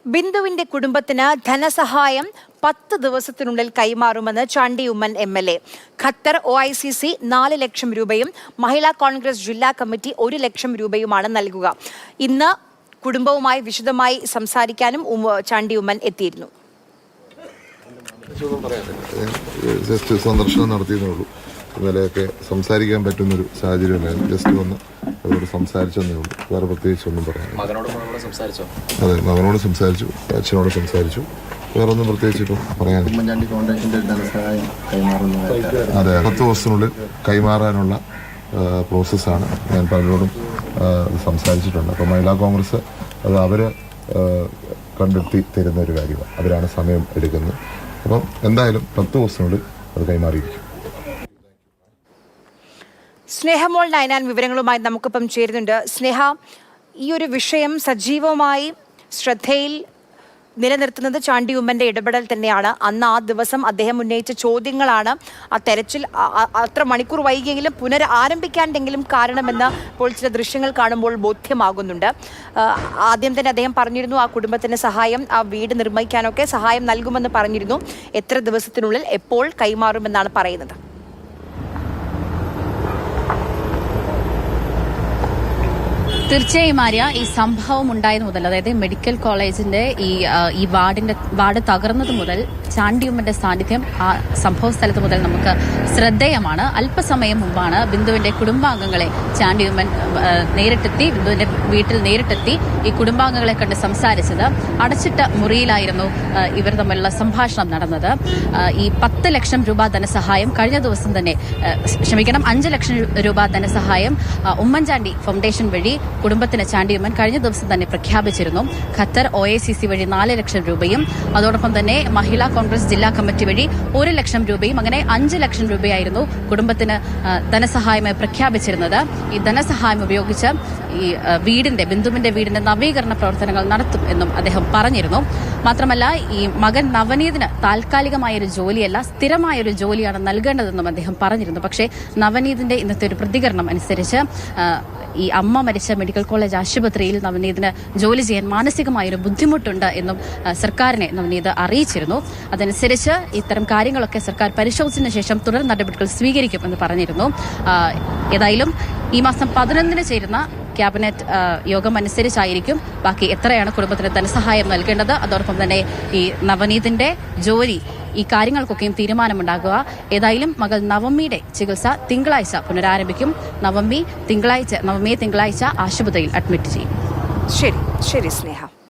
ബിന്ദുവിന്റെ കുടുംബത്തിന് ധനസഹായം 10 ദിവസത്തിനുള്ളിൽ കൈമാറുമെന്ന് Chandy Oommen MLA. Qatar OICC 4 ലക്ഷം രൂപയും മഹിളാ കോൺഗ്രസ് ജില്ലാ കമ്മിറ്റി 1 ലക്ഷം രൂപയുമാണ് നൽകുക. ഇന്ന് കുടുംബവുമായി വിശദമായി സംസാരിക്കാനും ചാണ്ടി ഉമ്മൻ എത്തിയിരുന്നു. ജസ്റ്റ് സന്ദർശനം നടത്തിയെന്നുള്ളൂ. ഇന്നലെയൊക്കെ സംസാരിക്കാൻ പറ്റുന്നൊരു സാഹചര്യമില്ലായിരുന്നു. ജസ്റ്റ് വന്ന് അവരോട് സംസാരിച്ചെന്നേ ഉള്ളൂ. വേറെ പ്രത്യേകിച്ച് ഒന്നും പറയാൻ. അതെ, മകനോട് സംസാരിച്ചു, അച്ഛനോട് സംസാരിച്ചു. വേറെ ഒന്നും പ്രത്യേകിച്ച് ഇപ്പം പറയാൻ. അതെ, 10 ദിവസത്തിനുള്ളിൽ കൈമാറാനുള്ള പ്രോസസ്സാണ്. ഞാൻ പലരോടും സംസാരിച്ചിട്ടുണ്ട്. അപ്പം മഹിളാ കോൺഗ്രസ് അത് അവർ കണ്ടെത്തി തരുന്ന ഒരു കാര്യമാണ്. അവരാണ് സമയം എടുക്കുന്നത്. അപ്പം എന്തായാലും 10 ദിവസത്തിനുള്ളിൽ അത് കൈമാറിയിരിക്കും. സ്നേഹമോൾ നയനാൻ വിവരങ്ങളുമായി നമുക്കിപ്പം ചേരുന്നുണ്ട്. സ്നേഹ, ഈ ഒരു വിഷയം സജീവമായി ശ്രദ്ധയിൽ നിലനിർത്തുന്നത് ചാണ്ടി ഉമ്മന്റെ ഇടപെടൽ തന്നെയാണ്. അന്ന് ആ ദിവസം അദ്ദേഹം ഉന്നയിച്ച ചോദ്യങ്ങളാണ് ആ തെരച്ചിൽ അത്ര മണിക്കൂർ വൈകിയെങ്കിലും പുനരാരംഭിക്കാനെങ്കിലും കാരണമെന്ന് ഇപ്പോൾ ചില ദൃശ്യങ്ങൾ കാണുമ്പോൾ ബോധ്യമാകുന്നുണ്ട്. ആദ്യം തന്നെ അദ്ദേഹം പറഞ്ഞിരുന്നു ആ കുടുംബത്തിന് സഹായം, ആ വീട് നിർമ്മിക്കാനൊക്കെ സഹായം നൽകുമെന്ന് പറഞ്ഞിരുന്നു. എത്ര ദിവസത്തിനുള്ളിൽ എപ്പോൾ കൈമാറുമെന്നാണ് പറയുന്നത്? തീർച്ചയായും ആര്യ, ഈ സംഭവം ഉണ്ടായത് മുതൽ, അതായത് മെഡിക്കൽ കോളേജിന്റെ ഈ വാർഡ് തകർന്നത് മുതൽ ചാണ്ടിയുമ്മന്റെ സാന്നിധ്യം ആ സംഭവ സ്ഥലത്ത് മുതൽ നമുക്ക് ശ്രദ്ധേയമാണ്. അല്പസമയം മുമ്പാണ് ബിന്ദുവിന്റെ കുടുംബാംഗങ്ങളെ ചാണ്ടിയുമ്മൻ നേരിട്ടെത്തി, ബിന്ദുവിന്റെ വീട്ടിൽ നേരിട്ടെത്തി ഈ കുടുംബാംഗങ്ങളെ കണ്ട് സംസാരിച്ചത്. അടച്ചിട്ട മുറിയിലായിരുന്നു ഇവർ തമ്മിലുള്ള സംഭാഷണം നടന്നത്. ഈ 10 ലക്ഷം രൂപ ധനസഹായം കഴിഞ്ഞ ദിവസം തന്നെ 5 ലക്ഷം രൂപ ധനസഹായം ഉമ്മൻചാണ്ടി ഫൗണ്ടേഷൻ വഴി കുടുംബത്തിന് ചാണ്ടിയുമ്മൻ കഴിഞ്ഞ ദിവസം തന്നെ പ്രഖ്യാപിച്ചിരുന്നു. ഖത്തർ OICC വഴി 4 ലക്ഷം രൂപയും അതോടൊപ്പം തന്നെ മഹിളാ കോൺഗ്രസ് ജില്ലാ കമ്മിറ്റി വഴി 1 ലക്ഷം രൂപയും അങ്ങനെ 5 ലക്ഷം രൂപയായിരുന്നു കുടുംബത്തിന് ധനസഹായമായി പ്രഖ്യാപിച്ചിരുന്നത്. ഈ ധനസഹായം ഉപയോഗിച്ച് ഈ ബിന്ദുവിന്റെ വീടിന്റെ നവീകരണ പ്രവർത്തനങ്ങൾ നടത്തും എന്നും അദ്ദേഹം പറഞ്ഞിരുന്നു. മാത്രമല്ല, ഈ മകൻ നവനീതിന് താൽക്കാലികമായൊരു ജോലിയല്ല, സ്ഥിരമായൊരു ജോലിയാണ് നൽകേണ്ടതെന്നും അദ്ദേഹം പറഞ്ഞിരുന്നു. പക്ഷേ നവനീതിന്റെ ഇന്നത്തെ ഒരു പ്രതികരണം അനുസരിച്ച് ഈ അമ്മ മരിച്ച മെഡിക്കൽ കോളേജ് ആശുപത്രിയിൽ നവനീതിന് ജോലി ചെയ്യാൻ മാനസികമായൊരു ബുദ്ധിമുട്ടുണ്ട് എന്നും സർക്കാരിനെ നവനീത് അറിയിച്ചിരുന്നു. അതനുസരിച്ച് ഇത്തരം കാര്യങ്ങളൊക്കെ സർക്കാർ പരിശോധിച്ചതിന് ശേഷം തുടർ നടപടികൾ സ്വീകരിക്കുമെന്ന് പറഞ്ഞിരുന്നു. ഏതായാലും ഈ മാസം 11 ചേരുന്ന ക്യാബിനറ്റ് യോഗം അനുസരിച്ചായിരിക്കും ബാക്കി എത്രയാണ് കുടുംബത്തിന് ധനസഹായം നൽകേണ്ടത്, അതോടൊപ്പം തന്നെ ഈ നവനീതിന്റെ ജോലി, ഈ കാര്യങ്ങൾക്കൊക്കെയും തീരുമാനമുണ്ടാകുക. ഏതായാലും മകൾ നവമിയുടെ ചികിത്സ തിങ്കളാഴ്ച പുനരാരംഭിക്കും. നവമിയെ തിങ്കളാഴ്ച ആശുപത്രിയിൽ അഡ്മിറ്റ് ചെയ്യും. ശരി സ്നേഹ.